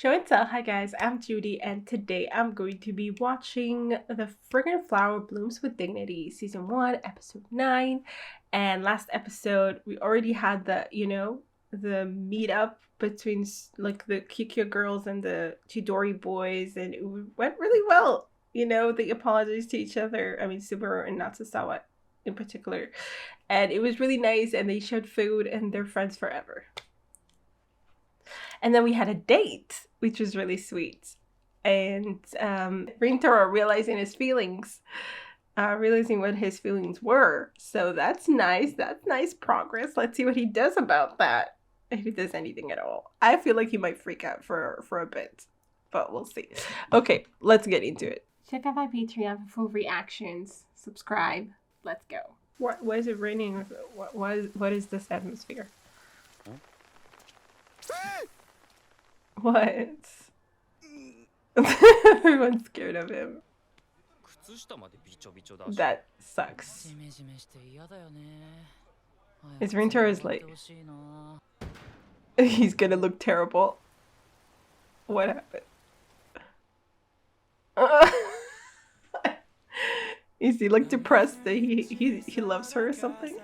Show and tell. Hi guys, I'm Judy, and today I'm going to be watching The Fragrant Flower Blooms with Dignity, Season 1, Episode 9. And last episode, we already had the meetup between like the Kikyo girls and the Chidori boys, and it went really well. They apologized to each other. I mean, Subaru and Natsusawa in particular. And it was really nice, and they shared food, and they're friends forever. And then we had a date, which was really sweet. And Rintaro realizing his feelings, realizing what his feelings were. So that's nice. That's nice progress. Let's see what he does about that. If he does anything at all. I feel like he might freak out for a bit. But we'll see. Okay, let's get into it. Check out my Patreon for full reactions. Subscribe. Let's go. Why is it raining? What is this atmosphere? What? Everyone's scared of him. That sucks. His Rintaro is like... He's gonna look terrible. What happened? Is he like depressed that he loves her or something?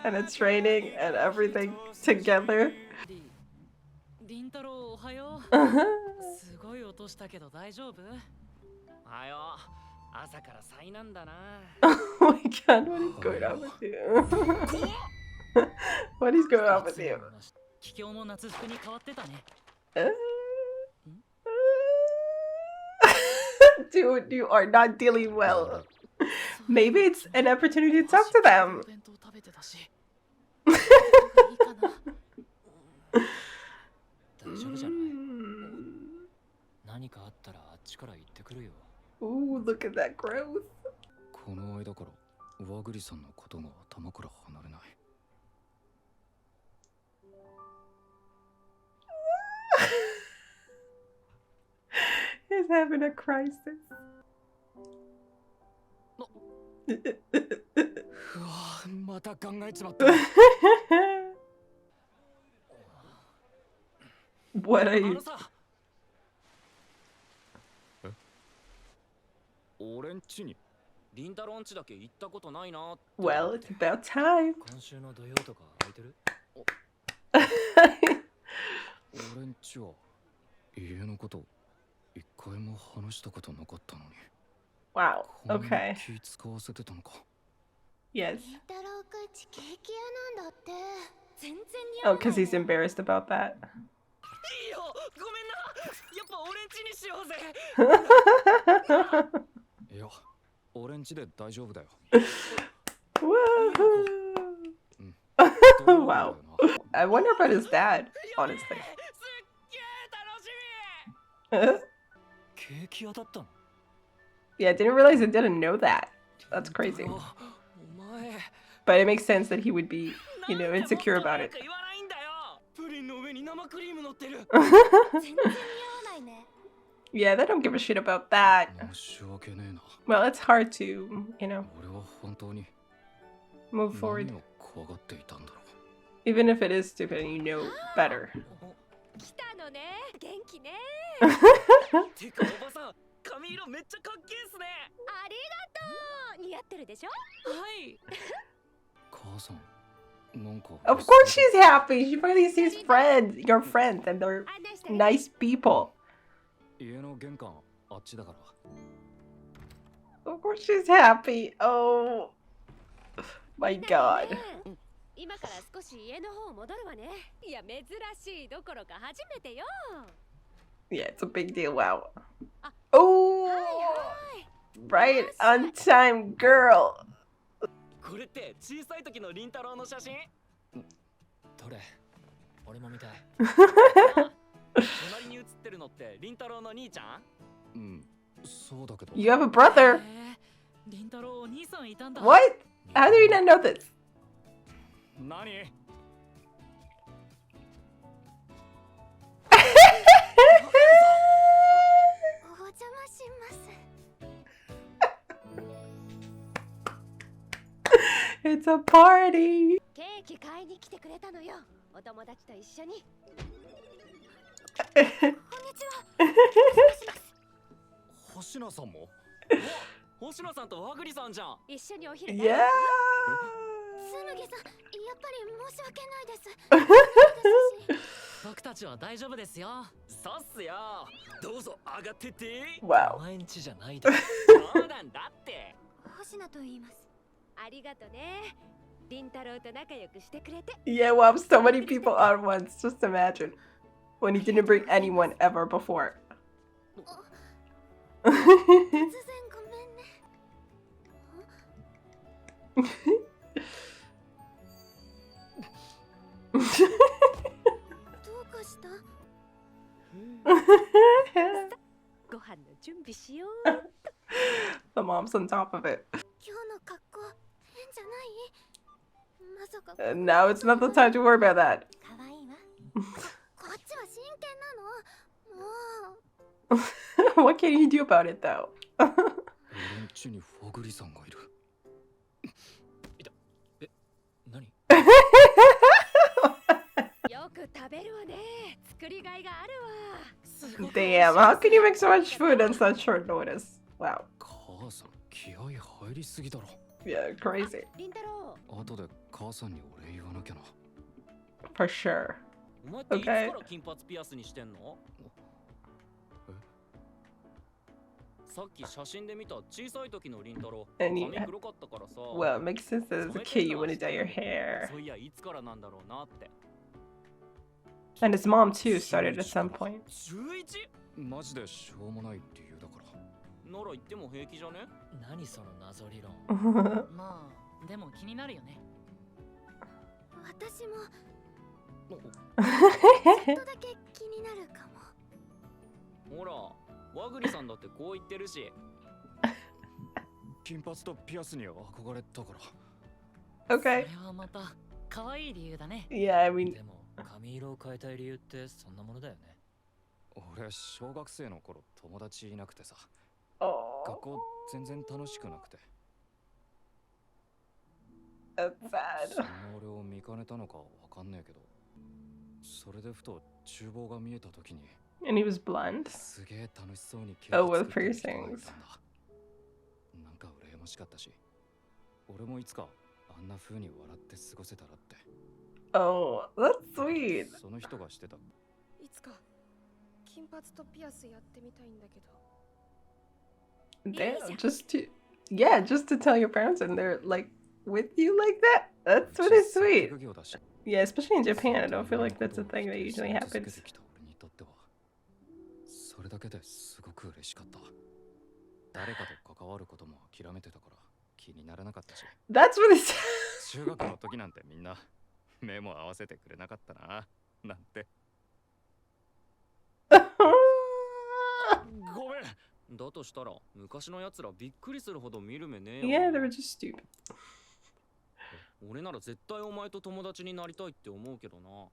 And it's raining and everything together. Oh my god, what is going on with you? What is going on with you? Dude, you are not dealing well. Maybe it's an opportunity to talk to them. Ooh, look at that growth. He's having a crisis. What are you? Well, it's about time. Wow, okay. Yes. Oh, because he's embarrassed about that. Wow. I wonder about his dad, honestly. Yeah, I didn't realize I didn't know that. That's crazy. But it makes sense that he would be, insecure about it. Yeah, they don't give a shit about that. Well, it's hard to, move forward. Even if it is stupid and you know better. Of course she's happy. She finally sees friends, your friends, and they're nice people. Of course she's happy. Oh my god. Yeah, it's a big deal. Wow. Oh, right on time, girl. You have a brother. What? How do you not know this? It's a party. お友達と一緒に。星野さんも？星野さんと和栗さんじゃん。一緒にお昼。Yeah. スヌゲさん、やっぱり申し訳ないです。僕たちは大丈夫ですよ。そうっすよ。どうぞ上がってって。Wow. お前んちじゃないだろ。そうなんだって。星野と言います。ありがとね。凛太郎と仲良くしてくれて。Yeah, wow, so many people at once. Just imagine when he didn't bring anyone ever before. 突然ごめんね。どうかした？ご飯の準備しよう。The mom's on top of it. 今日の格好変じゃない？まさか。Now it's not the time to worry about that. 可愛いわ。こっちは真剣なの。もう。What can you do about it though? 俺んちにフォグリさんがいる。何？よく食べるわね。作りがいがあるわ。Damn, how can you make so much food in such short notice? Wow. 母さん気合入りすぎだろ。Yeah, crazy. 凛太郎。後で母さんにお礼言わなきゃな。 For sure. お前っていつから金髪ピアスにしてんの？さっき写真で見た小さい時の凛太郎。 And 髪黒かったからさ。 Well, it makes sense that as a kid you wouldn't dye your hair. そういやいつからなんだろうなって。 And his mom too started at some point. 11？マジでしょうもない理由だから。なら言っても平気じゃね？何その謎理論。まあでも気になるよね。私もちょっとだけ気になるかも。ほら、和栗さんだってこう言ってるし。金髪とピアスに憧れたから。そ Okay. れはまた可愛い理由だね。 Yeah, I mean, でも髪色を変えたい理由ってそんなものだよね。俺小学生の頃友達いなくてさ。 oh, 学校全然楽しくなくて。 that's そ sad. の俺を見かねたのかわかんねえけど、それでふと厨房が見えた時に And he was blonde. すげえ楽しそうにケ Oh, ー with キ作ってる人がい piercings. たんだ。なんか羨ましかったし、俺もいつかあんな風に笑って過ごせたらって。 Oh, that's sweet. その人がしてた。いつか金髪とピアスやってみたいんだけど。 Damn, just to, yeah, just to tell your parents and they're like with you like that. That's really sweet. Yeah, especially in Japan, I don't feel like that's a thing that usually happens. それだけですごく嬉しかった。誰かと関わることも諦めてたから気にならなかったし。 That's really sad. 中学の時なんてみんな目も合わせてくれなかったな、なんて。ごめん。だとしたら昔のやつらびっくりするほど見る目ねえよ。 Yeah, they were just stupid. 俺なら絶対お前と友達になりたいって思うけどな。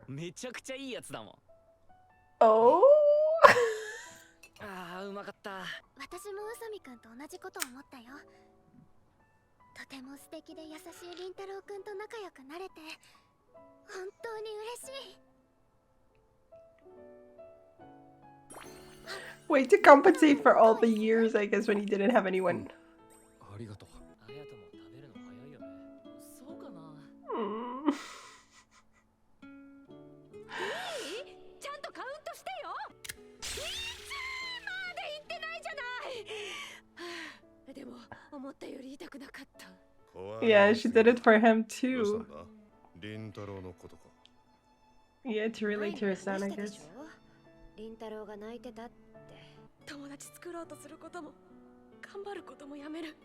めちゃくちゃいいやつだもん。 Oh. ああ、うまかった。私も宇佐美くんと同じこと思ったよ。とても素敵で優しい凛太郎くんと仲良くなれて本当に嬉しい。 Wait, to compensate for all the years, I guess, when he didn't have anyone. ありがとう。あやとも食べるの早いよね。そうかな。 Mm. ちゃんとカウントしてよ。まで言ってないじゃない。でも思ったより痛くなかった。 Yeah, she did it for him too. 凛太郎のことか。 Yeah, to relate to her son, I guess. 凛太郎が泣いてたって。友達作ろうとすることも頑張ることもやめる。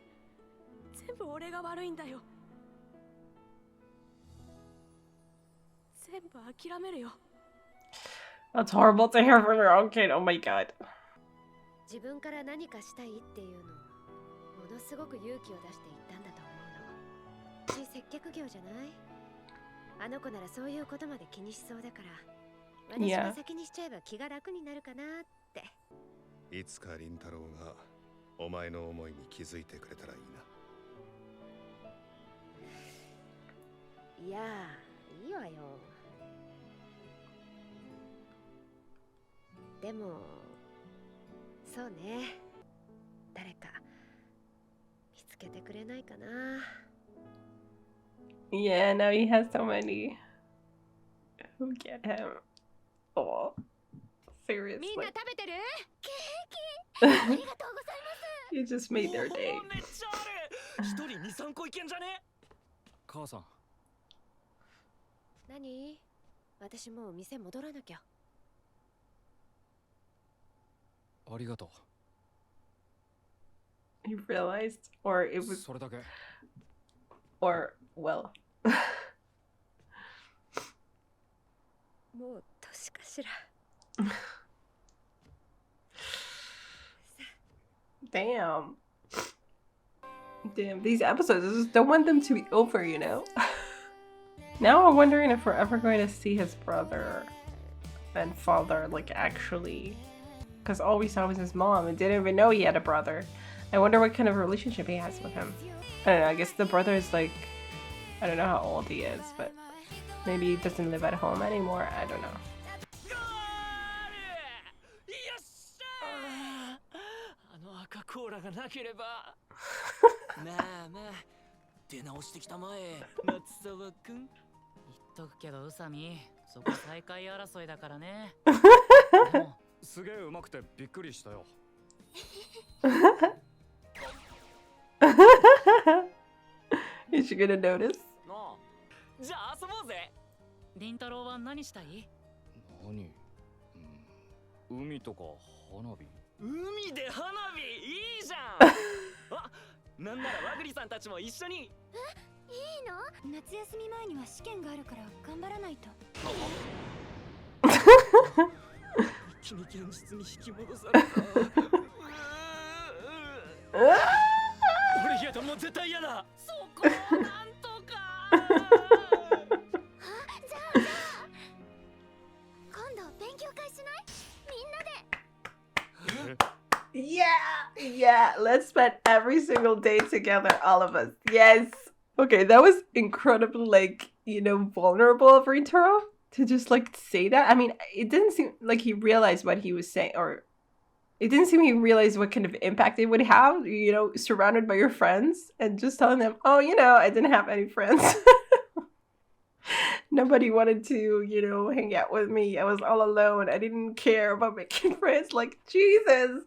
全部俺が悪いんだよ。全部諦めるよ。 That's horrible to hear from your own kid. Oh my god. 自分から何かしたいっていうのをものすごく勇気を出して言ったんだと思うの。接客業じゃない？あの子ならそういうことまで気にしそうだから、私が先にしちゃえば気が楽になるかなって。いつか凛太郎がお前の思いに気づいてくれたらいいな。いやいいわよ。でもそうね、誰か見つけてくれないかな。 Yeah, now he has so many who get him. Oh, みん seriously. な食べてる？ケーキありがとうございます。 You just made their day. おーめっちゃある。一人2、3個いけんじゃね？母さん、何？私もう店戻らなきゃ。ありがと You realized, or it う。 was, それだけ。 or well. もう年かしら。 Damn. Damn, these episodes, I just don't want them to be over, you know? Now I'm wondering if we're ever going to see his brother and father, like, actually. Because all we saw was his mom and didn't even know he had a brother. I wonder what kind of relationship he has with him. I don't know, I guess the brother is like, I don't know how old he is, but maybe he doesn't live at home anymore. I don't know. ゴール！よっしゃー！あの赤コーラがなければ。まあまあ、出直してきたまえ、松沢くん。言っとくけど宇佐美、そこ最下位争いだからね。でもすげえうまくてびっくりしたよ。Is she gonna notice? なあ、じゃあ遊ぼうぜ。凛太郎は何したい？何？海とか花火？海で花火いいじゃん。あ、なんなら和栗さんたちも一緒に。いいの？夏休み前には試験があるから頑張らないと。君現実に引き戻された。俺嫌だ、もう絶対嫌だ。そこをなんとか。じゃあ今度勉強会しない？みんなで。 Yeah, yeah, let's spend every single day together, all of us. Yes. Okay, that was incredibly, like, you know, vulnerable of Rintaro to just, like, say that. I mean, it didn't seem like he realized what he was saying, or it didn't seem he realized what kind of impact it would have, you know, surrounded by your friends and just telling them, oh, you know, I didn't have any friends. Nobody wanted to, you know, hang out with me. I was all alone. I didn't care about making friends. Like, Jesus.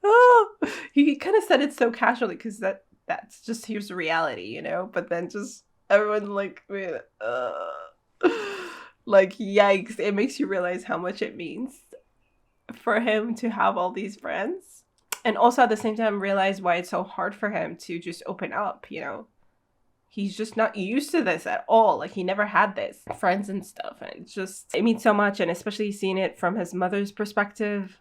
Oh, he kind of said it so casually because that's just his reality, you know? But then just everyone like, like, yikes. It makes you realize how much it means for him to have all these friends. And also at the same time realize why it's so hard for him to just open up, you know? He's just not used to this at all. Like, he never had this. Friends and stuff. And it's just, it means so much. And especially seeing it from his mother's perspective.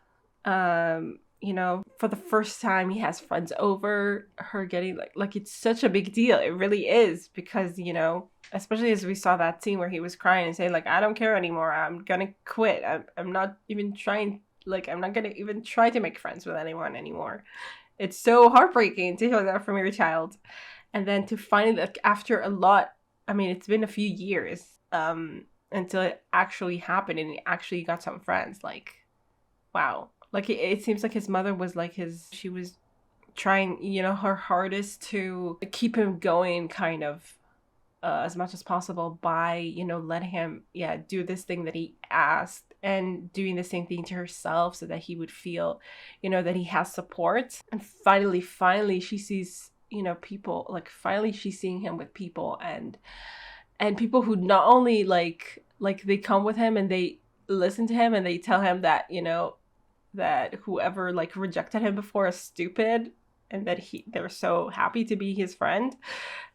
You know, for the first time he has friends over. Her getting, like it's such a big deal. It really is. Because, you know, especially as we saw that scene where he was crying and saying, like, I don't care anymore. I'm gonna quit. I'm not even trying, like, I'm not gonna even try to make friends with anyone anymore. It's so heartbreaking to hear that from your child. And then to find that after a lot, I mean, it's been a few years until it actually happened and he actually got some friends. Like, wow. Like, it seems like his mother was like she was trying, you know, her hardest to keep him going kind of as much as possible by, you know, letting him, do this thing that he asked and doing the same thing to herself so that he would feel, you know, that he has support. And finally, she sees, you know, people, like, finally she's seeing him with people and people who not only like they come with him and they listen to him and they tell him that, you know, that whoever like rejected him before is stupid and that they're so happy to be his friend.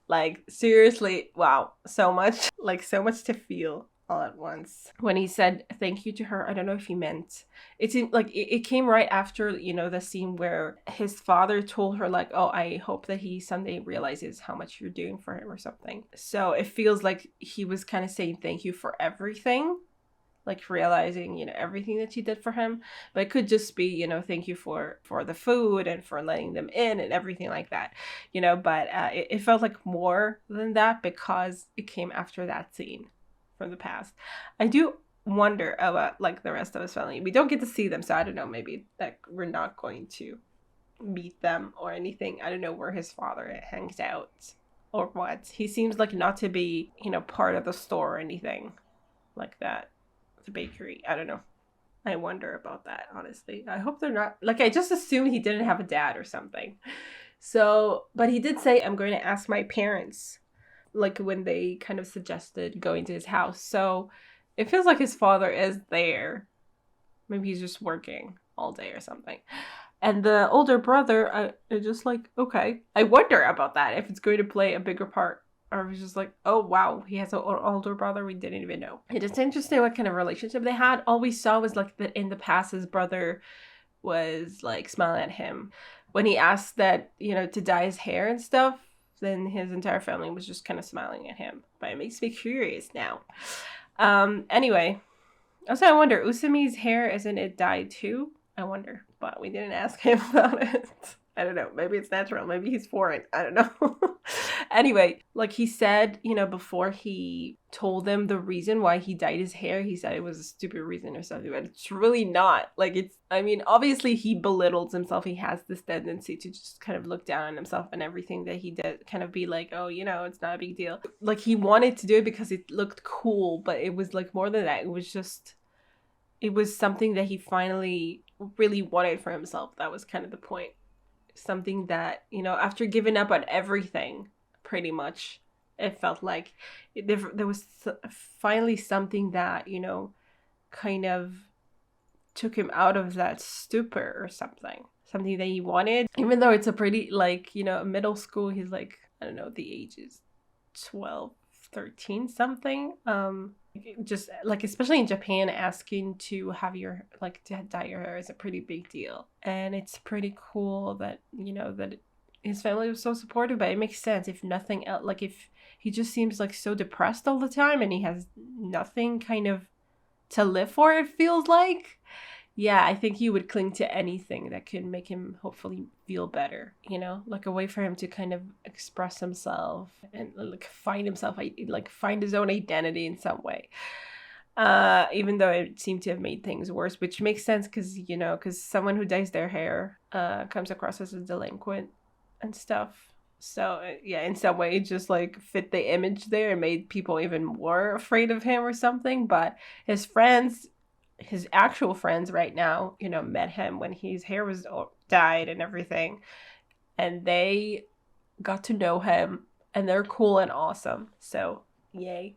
Like, seriously, wow, so much to feel all at once. When he said thank you to her, I don't know if he meant, it seemed like it came right after, you know, the scene where his father told her, like, oh, I hope that he someday realizes how much you're doing for him or something. So it feels like he was kind of saying thank you for everything. like realizing, everything that she did for him. But it could just be, thank you for the food and for letting them in and everything like that, but it felt like more than that because it came after that scene from the past. I do wonder about like the rest of his family. We don't get to see them, so I don't know, maybe that we're not going to meet them or anything. I don't know where his father hangs out or what. He seems like not to be, part of the store or anything like that. The bakery. I don't know. I wonder about that, honestly. I hope they're not, like, I just assumed he didn't have a dad or something. So, but he did say, I'm going to ask my parents, like when they kind of suggested going to his house. So it feels like his father is there. Maybe he's just working all day or something. And the older brother, I just like, okay. I wonder about that, if it's going to play a bigger part. Or it was just like, oh, wow, he has an older brother we didn't even know. It is interesting what kind of relationship they had. All we saw was like that in the past, his brother was like smiling at him. When he asked that, to dye his hair and stuff, then his entire family was just kind of smiling at him. But it makes me curious now. Anyway, also I wonder, Usami's hair, isn't it dyed too? I wonder, but we didn't ask him about it. I don't know. Maybe it's natural. Maybe he's foreign. I don't know. Anyway, like he said, before he told them the reason why he dyed his hair, he said it was a stupid reason or something, but it's really not. Like obviously he belittles himself. He has this tendency to just kind of look down on himself and everything that he did, kind of be like, oh, it's not a big deal. Like he wanted to do it because it looked cool, but it was like more than that. It was something that he finally really wanted for himself. That was kind of the point. Something that, after giving up on everything, pretty much, it felt like there was finally something that, kind of took him out of that stupor or something. Something that he wanted. Even though it's a pretty, like, middle school, he's like, I don't know, the age is 12, 13 something. Just like, especially in Japan, asking to have to dye your hair is a pretty big deal. And it's pretty cool that, that his family was so supportive, but it makes sense if nothing else, like if he just seems like so depressed all the time and he has nothing kind of to live for, it feels like. Yeah, I think he would cling to anything that could make him hopefully feel better, like a way for him to kind of express himself and like find himself, like find his own identity in some way. Even though it seemed to have made things worse, which makes sense because someone who dyes their hair comes across as a delinquent and stuff. So yeah, in some way it just like fit the image there and made people even more afraid of him or something. But his actual friends right now, met him when his hair was dyed and everything. And they got to know him and they're cool and awesome. So, yay.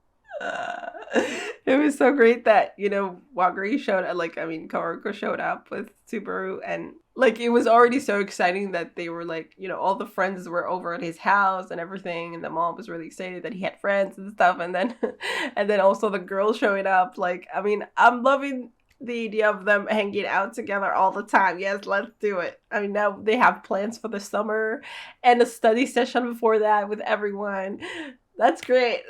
It was so great that, Wagari showed up, Kaoruko showed up with Subaru, and like it was already so exciting that they were like, all the friends were over at his house and everything, and the mom was really excited that he had friends and stuff, and then also the girl showing up. Like, I'm loving the idea of them hanging out together all the time. Yes, let's do it. Now they have plans for the summer and a study session before that with everyone. That's great.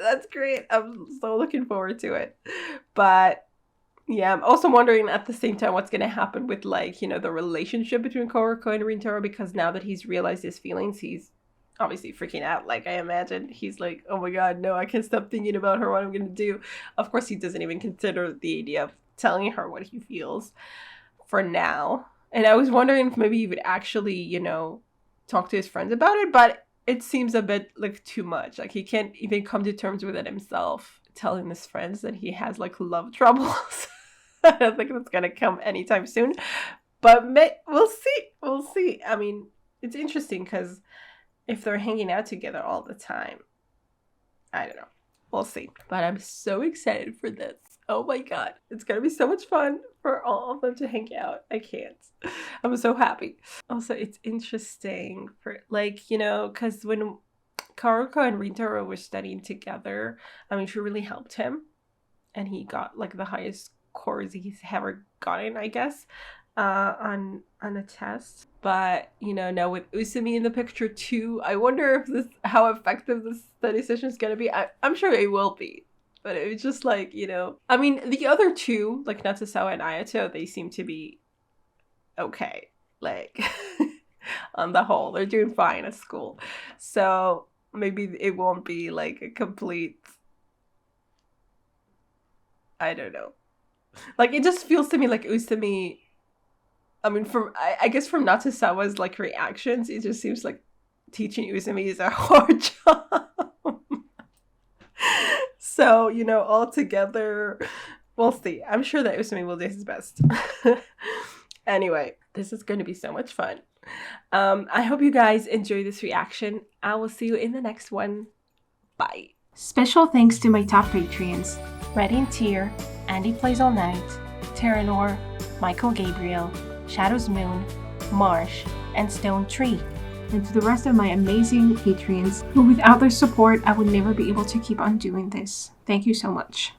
I'm so looking forward to it. But yeah, I'm also wondering at the same time what's going to happen with the relationship between Koroko and Rintaro, because now that he's realized his feelings, he's obviously freaking out. Like, I imagine he's like, oh my god, no, I can't stop thinking about her, what I'm going to do. Of course, he doesn't even consider the idea of telling her what he feels for now. And I was wondering if maybe he would actually, talk to his friends about it, but it seems a bit like too much. Like he can't even come to terms with it himself, telling his friends that he has like love troubles. I don't think that's gonna come anytime soon, but we'll see. It's interesting because if they're hanging out together all the time, I don't know. We'll see. But I'm so excited for this. Oh my god. It's gonna be so much fun for all of them to hang out. I can't. I'm so happy. Also, it's interesting for because when Karuko and Rintaro were studying together, she really helped him. And he got like the highest scores he's ever gotten, I guess, on a test. But now with Usami in the picture too, I wonder if how effective this study session is gonna be. I'm sure it will be. But it was just like, you know, I mean, the other two, like Natsusawa and Ayato, they seem to be okay. Like, on the whole, they're doing fine at school. So maybe it won't be like a complete, I don't know. Like, it just feels to me like Usami, I mean, I guess from Natsusawa's like reactions, it just seems like teaching Usami is a hard job. So, you know, all together, we'll see. I'm sure that Usami will do his best. Anyway, this is going to be so much fun. I hope you guys enjoy this reaction. I will see you in the next one. Bye. Special thanks to my top Patreons: Red in Tear, Andy Plays All Night, Terranor, Michael Gabriel, Shadow's Moon, Marsh, and Stone Tree. And to the rest of my amazing Patreons, who without their support, I would never be able to keep on doing this. Thank you so much.